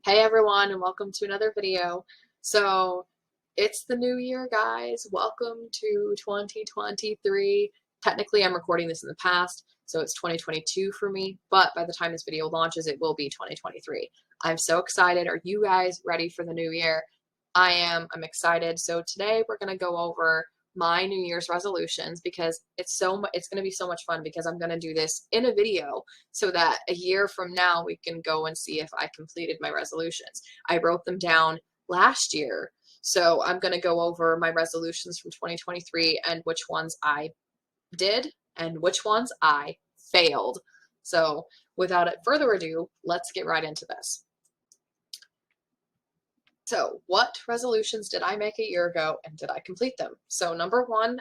Hey everyone, and welcome to another video. So it's the new year, guys. Welcome to 2023. Technically, I'm recording this in the past, so it's 2022 for me, but by the time this video launches, it will be 2023. I'm so excited. Are you guys ready for the new year? I am. I'm excited. So today we're going to go over my New Year's resolutions because it's going to be so much fun because I'm going to do this in a video so that a year from now we can go and see if I completed my resolutions. I wrote them down last year, so I'm going to go over my resolutions from 2023 and which ones I did and which ones I failed. So without further ado, let's get right into this. So what resolutions did I make a year ago and did I complete them? So number one,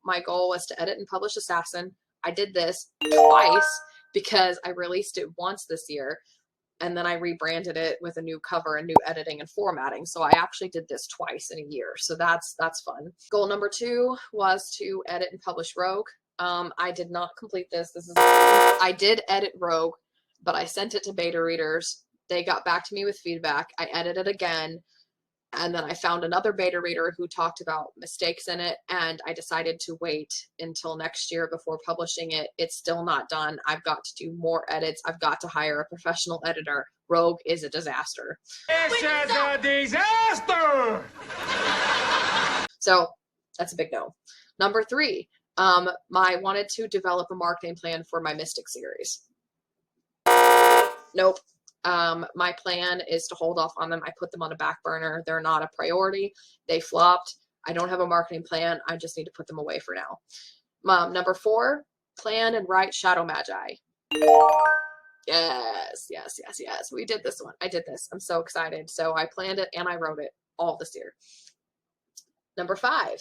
my goal was to edit and publish Assassin. I did this twice because I released it once this year and then I rebranded it with a new cover and new editing and formatting. So I actually did this twice in a year. So that's fun. Goal number two was to edit and publish Rogue. I did not complete this. I did edit Rogue, but I sent it to beta readers. They got back to me with feedback. I edited it again, and then I found another beta reader who talked about mistakes in it, and I decided to wait until next year before publishing it. It's still not done. I've got to do more edits. I've got to hire a professional editor. Rogue is a disaster. It's a disaster! So that's a big no. Number three, I wanted to develop a marketing plan for my Mystic series. Nope. My plan is to hold off on them. I put them on a back burner. They're not a priority. They flopped. I don't have a marketing plan. I just need to put them away for now. Number four, plan and write Shadow Magi. Yes. We did this one. I did this. I'm so excited. So I planned it and I wrote it all this year. Number five,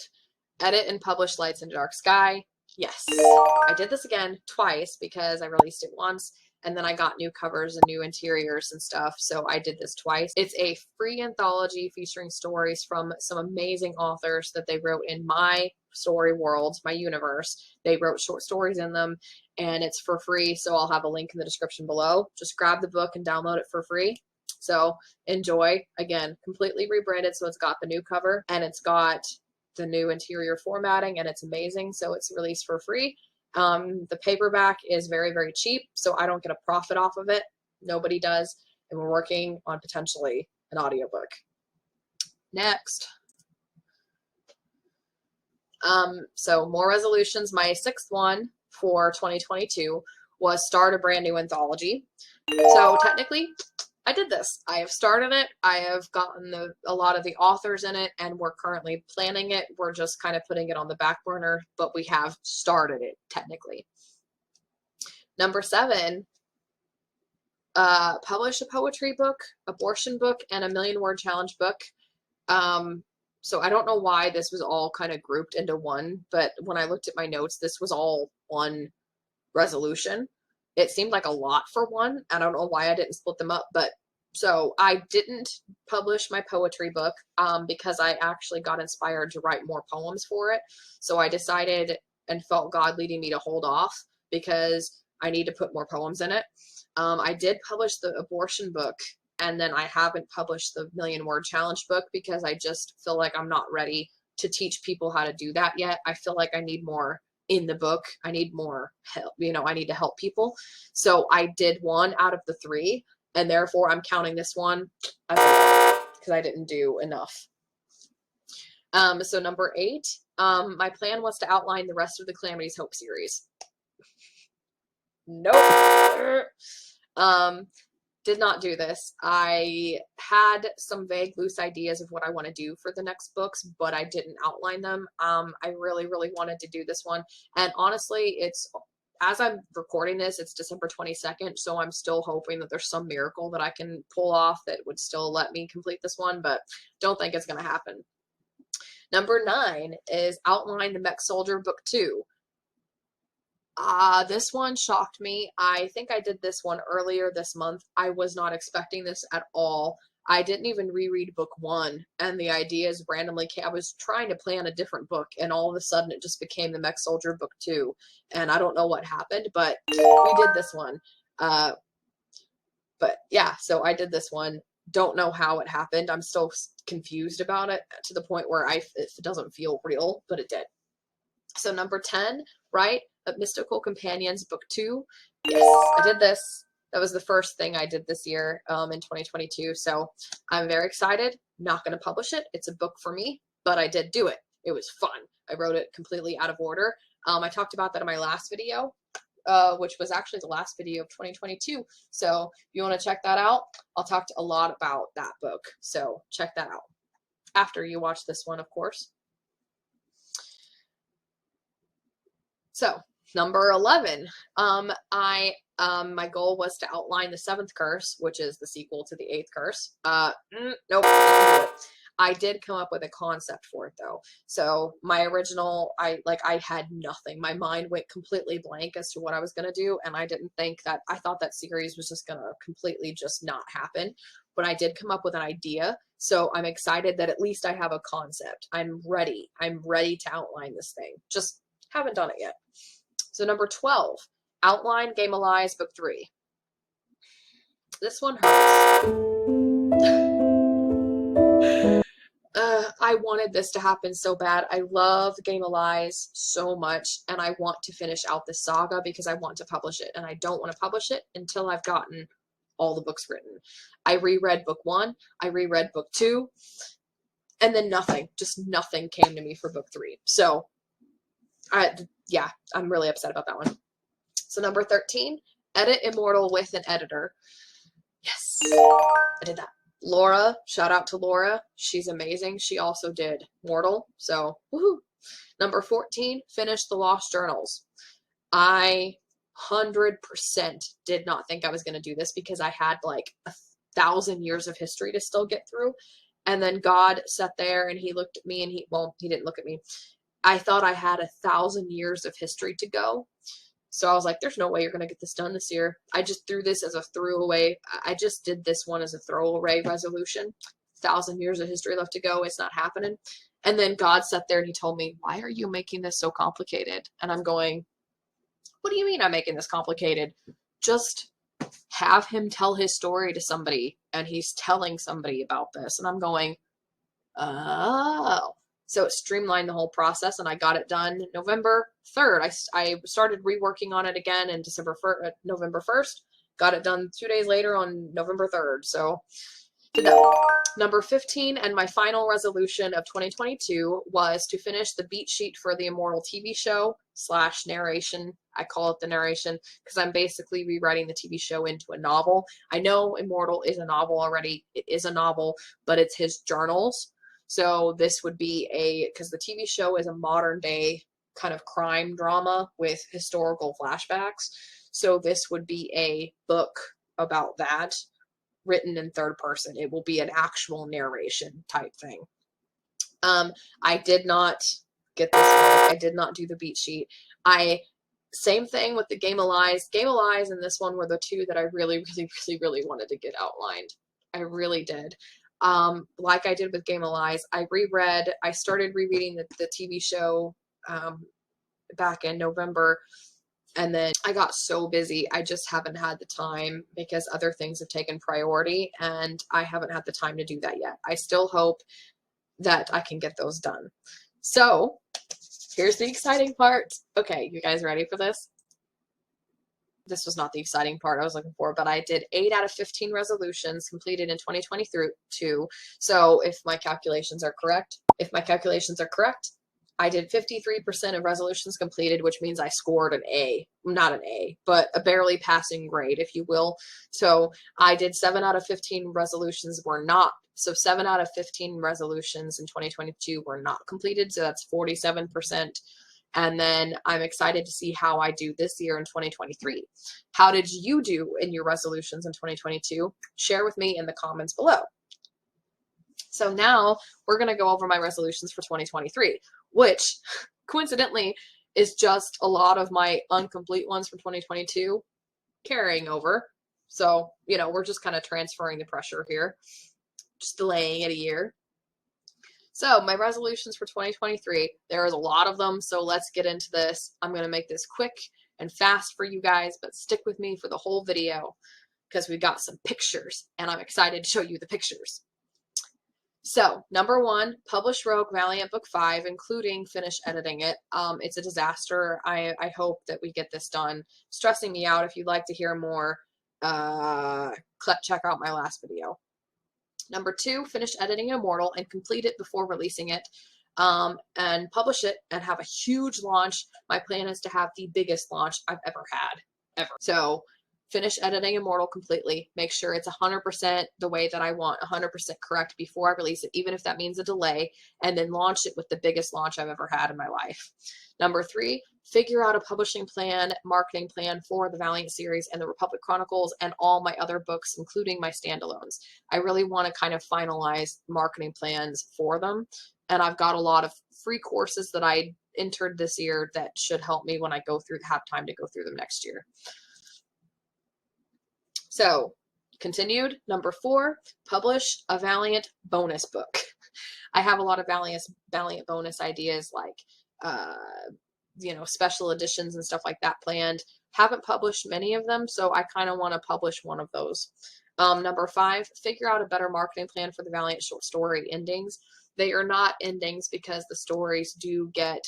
edit and publish Lights in Dark Sky. Yes. I did this again twice because I released it once and then I got new covers and new interiors and stuff, so I did this twice. It's a free anthology featuring stories from some amazing authors that they wrote in my story world, my universe. They wrote short stories in them, and it's for free, so I'll have a link in the description below. Just grab the book and download it for free. So enjoy. Again, completely rebranded, so it's got the new cover, and it's got the new interior formatting, and it's amazing, so it's released for free. The paperback is very, very cheap, so I don't get a profit off of it. Nobody does, and we're working on potentially an audiobook. Next. So more resolutions. My sixth one for 2022 was start a brand new anthology. So technically, I did this. I have started it. I have gotten a lot of the authors in it, and we're currently planning it. We're just kind of putting it on the back burner, but we have started it technically. Number seven, publish a poetry book, abortion book, and a million-word challenge book. So I don't know why this was all kind of grouped into one, but when I looked at my notes, this was all one resolution. It seemed like a lot for one. I don't know why I didn't split them up, but so I didn't publish my poetry book because I actually got inspired to write more poems for it. So I decided and felt God leading me to hold off because I need to put more poems in it. I did publish the abortion book, and then I haven't published the million-word challenge book because I just feel like I'm not ready to teach people how to do that yet. I feel like I need more in the book. I need more help. I need to help people. So I did one out of the three, and therefore I'm counting this one because I didn't do enough. So number eight, my plan was to outline the rest of the Calamity's Hope series. Nope. Did not do this. I had some vague, loose ideas of what I want to do for the next books, but I didn't outline them. I really, really wanted to do this one. And honestly, as I'm recording this, it's December 22nd, so I'm still hoping that there's some miracle that I can pull off that would still let me complete this one, but don't think it's going to happen. Number 9 is outline the Mech Soldier Book 2. This one shocked me. I think I did this one earlier this month. I was not expecting this at all. I didn't even reread book 1, and the ideas randomly came. I was trying to plan a different book, and all of a sudden it just became the Mech Soldier Book 2, and I don't know what happened, but we did this one. But yeah, so I did this one. don't know how it happened. I'm still confused about it to the point where it doesn't feel real, but it did. So number 10, right? Mystical Companions, book 2. Yes, I did this. That was the first thing I did this year in 2022. So I'm very excited. Not going to publish it. It's a book for me, but I did do it. It was fun. I wrote it completely out of order. I talked about that in my last video, which was actually the last video of 2022. So if you want to check that out, I'll talk a lot about that book. So check that out after you watch this one, of course. So number 11, my goal was to outline the 7th curse, which is the sequel to the 8th curse. Nope. I did come up with a concept for it though. So my original, I had nothing. My mind went completely blank as to what I was going to do. And I thought that series was just going to completely just not happen. But I did come up with an idea. So I'm excited that at least I have a concept. I'm ready. I'm ready to outline this thing. Just haven't done it yet. So number 12, outline Game of Lies, book 3. This one hurts. I wanted this to happen so bad. I love Game of Lies so much, and I want to finish out this saga because I want to publish it, and I don't want to publish it until I've gotten all the books written. I reread book 1, I reread book 2, and then nothing came to me for book 3. So yeah, I'm really upset about that one. So number 13, edit Immortal with an editor. Yes, I did that. Laura, shout out to Laura. She's amazing. She also did Mortal. So, woohoo. Number 14, finish the Lost Journals. I 100% did not think I was going to do this because I had like 1,000 years of history to still get through. And then God sat there and he looked at me and he didn't look at me. I thought I had 1,000 years of history to go. So I was like, there's no way you're going to get this done this year. I just threw this as a throwaway. I just did this one as a throwaway resolution. 1,000 years of history left to go. It's not happening. And then God sat there and he told me, why are you making this so complicated? And I'm going, what do you mean I'm making this complicated? Just have him tell his story to somebody. And he's telling somebody about this. And I'm going, oh. So it streamlined the whole process, and I got it done November 3rd. I started reworking on it again in November 1st. Got it done 2 days later on November 3rd. So did that. Number 15, and my final resolution of 2022 was to finish the beat sheet for the Immortal TV show / narration. I call it the narration because I'm basically rewriting the TV show into a novel. I know Immortal is a novel already. It is a novel, but it's his journals. So this would be because the TV show is a modern day kind of crime drama with historical flashbacks. So this would be a book about that written in 3rd person. It will be an actual narration type thing. I did not get this one. I did not do the beat sheet. Same thing with the Game of Lies. Game of Lies and this one were the 2 that I really wanted to get outlined. I really did. Like I did with Game of Lies, I started rereading the TV show back in November, and then I got so busy, I just haven't had the time because other things have taken priority, and I haven't had the time to do that yet. I still hope that I can get those done. So, here's the exciting part. Okay, you guys ready for this? This was not the exciting part I was looking for, but I did 8 out of 15 resolutions completed in 2022. So if my calculations are correct, I did 53% of resolutions completed, which means I scored an A. Not an A, but a barely passing grade, if you will. So I did 7 out of 15 resolutions were not. So 7 out of 15 resolutions in 2022 were not completed. So that's 47%. And then I'm excited to see how I do this year in 2023. How did you do in your resolutions in 2022? Share with me in the comments below. So now we're going to go over my resolutions for 2023, which coincidentally is just a lot of my incomplete ones from 2022 carrying over. So, we're just kind of transferring the pressure here, just delaying it a year. So my resolutions for 2023, there is a lot of them, so let's get into this. I'm going to make this quick and fast for you guys, but stick with me for the whole video because we got some pictures and I'm excited to show you the pictures. So, number 1, publish Rogue Valiant Book 5, including finish editing it. It's a disaster. I hope that we get this done. Stressing me out. If you'd like to hear more, check out my last video. Number 2, finish editing Immortal and complete it before releasing it, and publish it and have a huge launch. My plan is to have the biggest launch I've ever had, ever. So, finish editing Immortal completely. Make sure it's 100% the way that I want, 100% correct before I release it, even if that means a delay, and then launch it with the biggest launch I've ever had in my life. Number 3, figure out a publishing plan, marketing plan for the Valiant series and the Republic Chronicles and all my other books, including my standalones. I really want to kind of finalize marketing plans for them, and I've got a lot of free courses that I entered this year that should help me when I have time to go through them next year. So, continued. Number 4, publish a Valiant bonus book. I have a lot of Valiant bonus ideas, like, special editions and stuff like that planned. Haven't published many of them, so I kind of want to publish one of those. Number 5, figure out a better marketing plan for the Valiant short story endings. They are not endings because the stories do get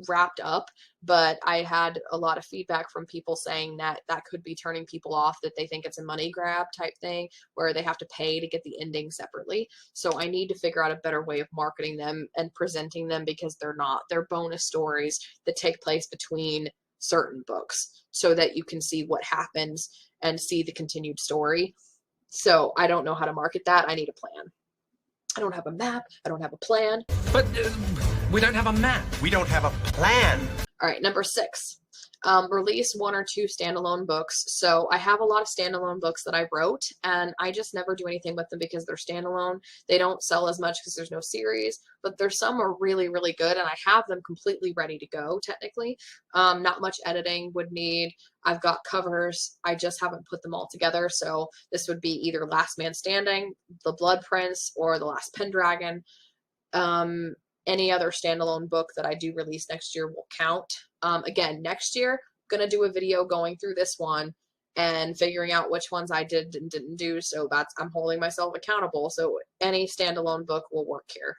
wrapped up, but I had a lot of feedback from people saying that that could be turning people off, that they think it's a money grab type thing where they have to pay to get the ending separately. So I need to figure out a better way of marketing them and presenting them, because they're bonus stories that take place between certain books so that you can see what happens and see the continued story. So I don't know how to market that. I need a plan. I don't have a map. I don't have a plan. But we don't have a map. We don't have a plan. All right, number 6, release 1 or 2 standalone books. So I have a lot of standalone books that I wrote, and I just never do anything with them because they're standalone. They don't sell as much because there's no series, but there's some are really, really good, and I have them completely ready to go, technically. Not much editing would need. I've got covers. I just haven't put them all together, so this would be either Last Man Standing, The Blood Prince, or The Last Pendragon. Any other standalone book that I do release next year will count. Again, next year, I'm going to do a video going through this one and figuring out which ones I did and didn't do, so I'm holding myself accountable. So any standalone book will work here.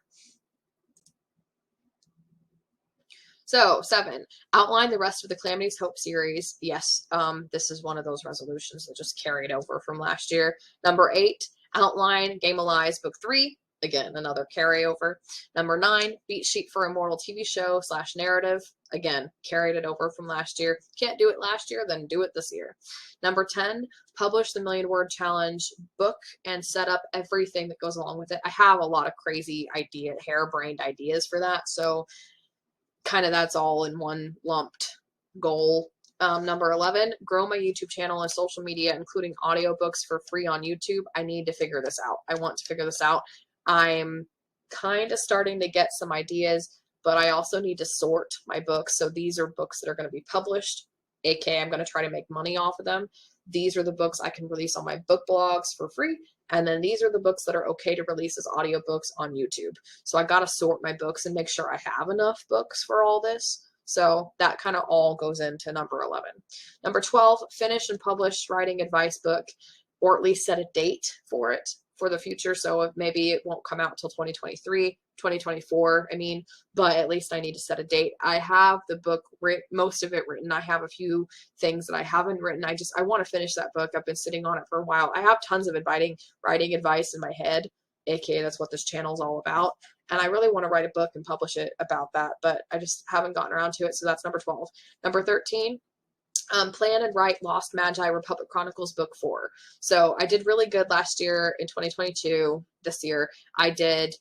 So 7, outline the rest of the Calamity's Hope series. Yes, this is one of those resolutions that just carried over from last year. Number 8, outline Game of Lies Book 3. Again, another carryover. Number 9, beat sheet for Immortal TV show / narrative. Again, carried it over from last year. Can't do it last year, then do it this year. Number 10, publish the Million Word Challenge book and set up everything that goes along with it. I have a lot of crazy harebrained ideas for that, so kind of that's all in one lumped goal. Number 11, grow my YouTube channel and social media, including audiobooks for free on YouTube. I need to figure this out. I want to figure this out. I'm kind of starting to get some ideas, but I also need to sort my books. So these are books that are going to be published, aka I'm going to try to make money off of them. These are the books I can release on my book blogs for free. And then these are the books that are okay to release as audiobooks on YouTube. So I got to sort my books and make sure I have enough books for all this. So that kind of all goes into number 11. Number 12, finish and publish writing advice book, or at least set a date for it for the future. So maybe it won't come out until 2023, 2024, but at least I need to set a date. I have the book, most of it written. I have a few things that I haven't written. I want to finish that book. I've been sitting on it for a while. I have tons of writing advice in my head, aka that's what this channel is all about. And I really want to write a book and publish it about that, but I just haven't gotten around to it. So that's number 12. Number 13, plan and write Lost Magi Republic Chronicles Book 4. So I did really good last year in 2022. This year I did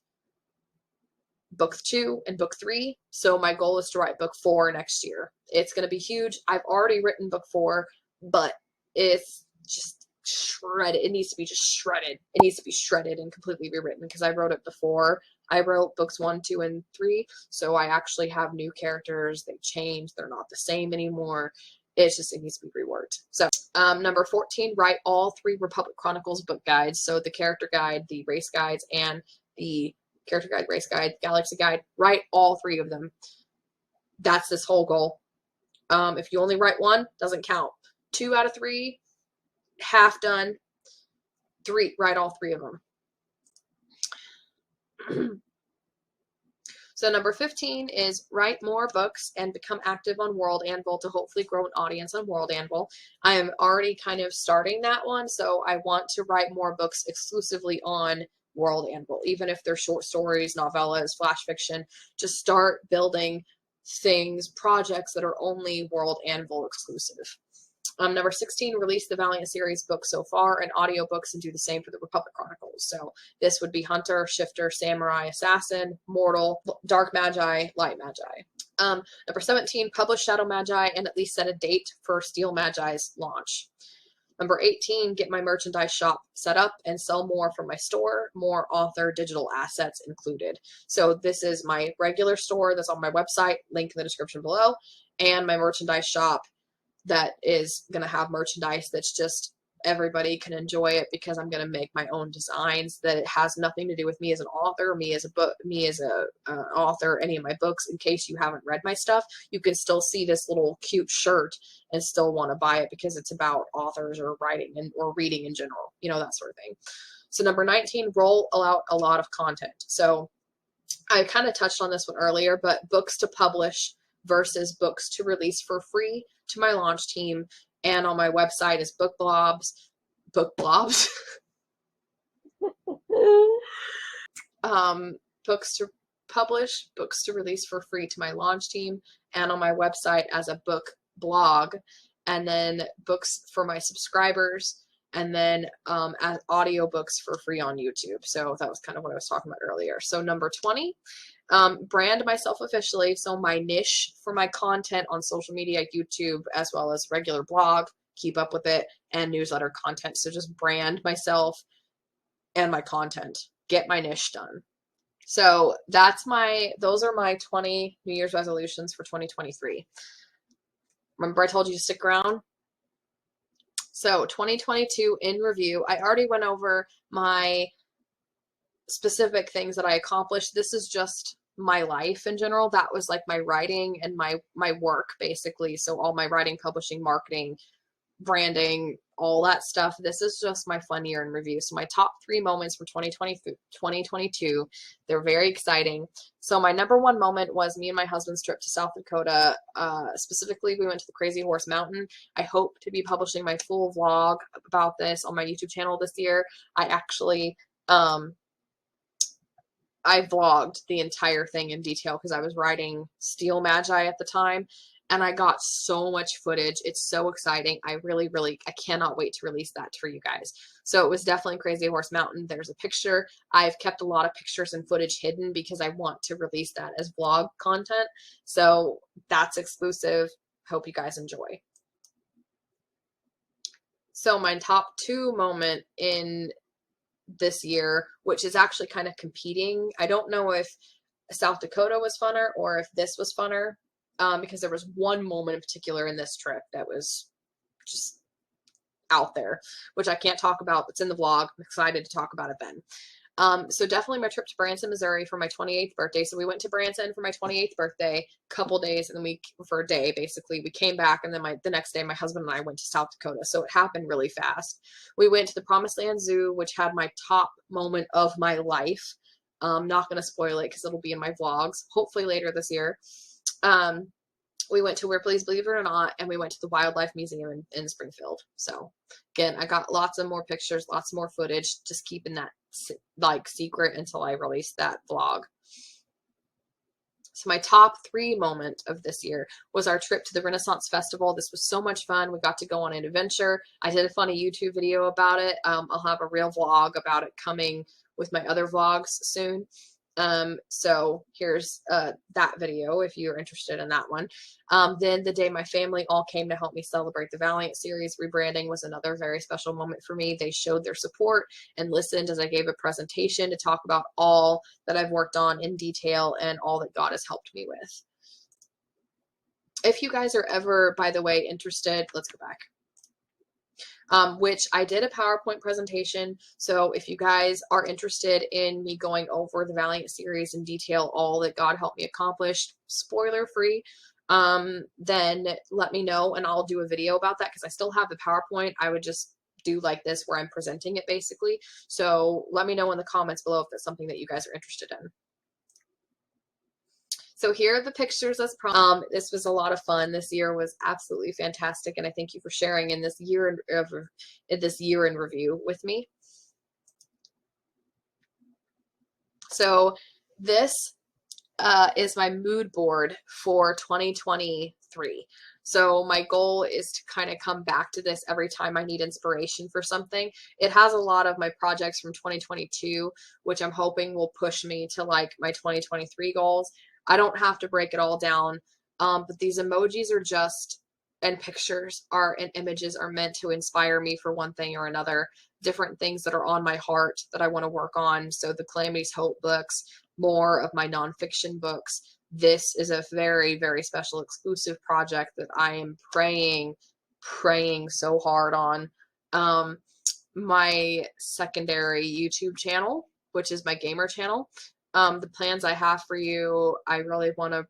book 2 and book 3. So my goal is to write book 4 next year. It's going to be huge. I've already written book 4, but it's just shredded. It needs to be just shredded. It needs to be shredded and completely rewritten because I wrote it before. I wrote books 1, 2, and 3. So I actually have new characters. They've changed. They're not the same anymore. It needs to be reworked. So number 14, write all 3 Republic Chronicles book guides. So the character guide, the race guides, and the character guide, race guide, galaxy guide. Write all 3 of them. That's this whole goal. If you only write 1, doesn't count. 2 out of 3, half done. Write all 3 of them. So number 15 is write more books and become active on World Anvil to hopefully grow an audience on World Anvil. I am already kind of starting that one, so I want to write more books exclusively on World Anvil, even if they're short stories, novellas, flash fiction. Just start building things, projects that are only World Anvil exclusive. Number 16, release the Valiant series books so far and audiobooks, and do the same for the Republic Chronicles. So this would be Hunter, Shifter, Samurai, Assassin, Mortal, Dark Magi, Light Magi. Number 17, publish Shadow Magi and at least set a date for Steel Magi's launch. Number 18, get my merchandise shop set up and sell more from my store, more author digital assets included. So this is my regular store that's on my website, link in the description below, and my merchandise shop that is going to have merchandise that's just everybody can enjoy it, because I'm going to make my own designs that it has nothing to do with me as an author, me as a author, any of my books. In case you haven't read my stuff, you can still see this little cute shirt and still want to buy it because it's about authors or writing or reading in general, that sort of thing. So number 19, roll out a lot of content. So I kind of touched on this one earlier, but books to publish versus books to release for free to my launch team, and on my website is book blobs books to publish, books to release for free to my launch team, and on my website as a book blog, and then books for my subscribers, and then as audiobooks for free on YouTube. So that was kind of what I was talking about earlier. So number 20, brand myself officially. So my niche for my content on social media, YouTube, as well as regular blog, keep up with it, and newsletter content. So just brand myself and my content, get my niche done. So those are my 20 New Year's resolutions for 2023. Remember I told you to stick around? So 2022 in review, I already went over my specific things that I accomplished. This is just my life in general. That was like my writing and my work, basically. So all my writing, publishing, marketing, branding, all that stuff. This is just my fun year in review. So my top 3 moments for 2022, they're very exciting. So my number 1 moment was me and my husband's trip to South Dakota. Specifically, we went to the Crazy Horse Mountain. I hope to be publishing my full vlog about this on my YouTube channel this year. I actually, I vlogged the entire thing in detail because I was writing Steel Magi at the time, and I got so much footage. It's so exciting. I cannot wait to release that for you guys. So it was definitely Crazy Horse Mountain. There's a picture. I've kept a lot of pictures and footage hidden because I want to release that as vlog content. So that's exclusive. Hope you guys enjoy. So my top 2 moment in this year, which is actually kind of competing. I don't know if South Dakota was funner or if this was funner, because there was one moment in particular in this trip that was just out there, which I can't talk about. It's in the vlog. I'm excited to talk about it then. So definitely my trip to Branson, Missouri for my 28th birthday. So we went to Branson for my 28th birthday, couple days, and then for a day, basically. We came back, and then the next day, my husband and I went to South Dakota. So it happened really fast. We went to the Promised Land Zoo, which had my top moment of my life. Not going to spoil it because it'll be in my vlogs, hopefully later this year. We went to Ripley's Believe It or Not, and we went to the Wildlife Museum in Springfield. So again, I got lots of more pictures, lots more footage, just keeping that like secret until I release that vlog. So my top 3 moment of this year was our trip to the Renaissance Festival. This was so much fun. We got to go on an adventure. I did a funny YouTube video about it. I'll have a real vlog about it coming with my other vlogs soon. So here's that video if you're interested in that one. Then the day my family all came to help me celebrate the Valiant series rebranding was another very special moment for me. They showed their support and listened as I gave a presentation to talk about all that I've worked on in detail and all that God has helped me with. If you guys are ever, by the way, interested, let's go back. Which I did a PowerPoint presentation. So if you guys are interested in me going over the Valiant series in detail, all that God helped me accomplish, spoiler free, then let me know and I'll do a video about that because I still have the PowerPoint. I would just do like this where I'm presenting it basically. So let me know in the comments below if that's something that you guys are interested in. So here are the pictures as promised. This was a lot of fun. This year was absolutely fantastic, and I thank you for sharing in this year in review with me. So this is my mood board for 2023. So my goal is to kind of come back to this every time I need inspiration for something. It has a lot of my projects from 2022, which I'm hoping will push me to like my 2023 goals. I don't have to break it all down, but these emojis are just, and pictures are, and images are meant to inspire me for one thing or another, different things that are on my heart that I want to work on. So the Calamity's Hope books, more of my nonfiction books. This is a very, very special exclusive project that I am praying so hard on. My secondary YouTube channel, which is my gamer channel. The plans I have for you, I really want to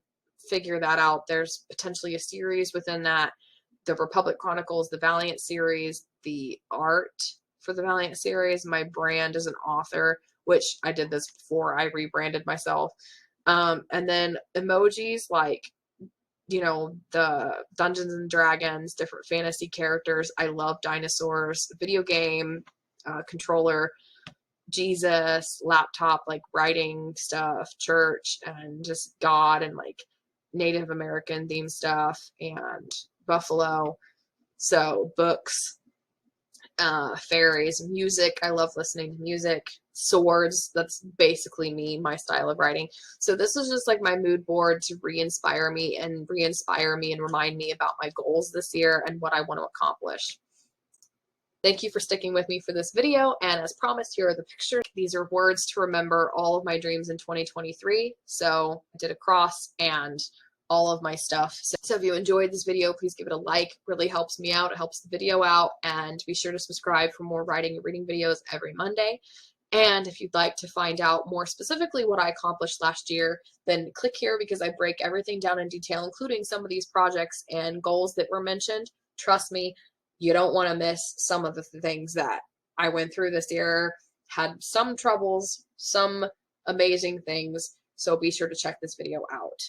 figure that out. There's potentially a series within that, the Republic Chronicles, the Valiant series, the art for the Valiant series, my brand as an author, which I did this before I rebranded myself. And then emojis like, you know, the Dungeons and Dragons, different fantasy characters. I love dinosaurs, video game, controller, Jesus, laptop, like writing stuff, church, and just God, and like Native American themed stuff, and Buffalo. So books, fairies, music. I love listening to music. Swords. That's basically me, my style of writing. So this is just like my mood board to re-inspire me and remind me about my goals this year and what I want to accomplish. Thank you for sticking with me for this video, and as promised, here are the pictures. These are words to remember all of my dreams in 2023. So I did a cross and all of my stuff. So if you enjoyed this video, please give it a like. It really helps me out. It helps the video out. And be sure to subscribe for more writing and reading videos every Monday. And if you'd like to find out more specifically what I accomplished last year, then click here because I break everything down in detail, including some of these projects and goals that were mentioned. Trust me, you don't want to miss some of the things that I went through this year. Had some troubles, some amazing things. So be sure to check this video out.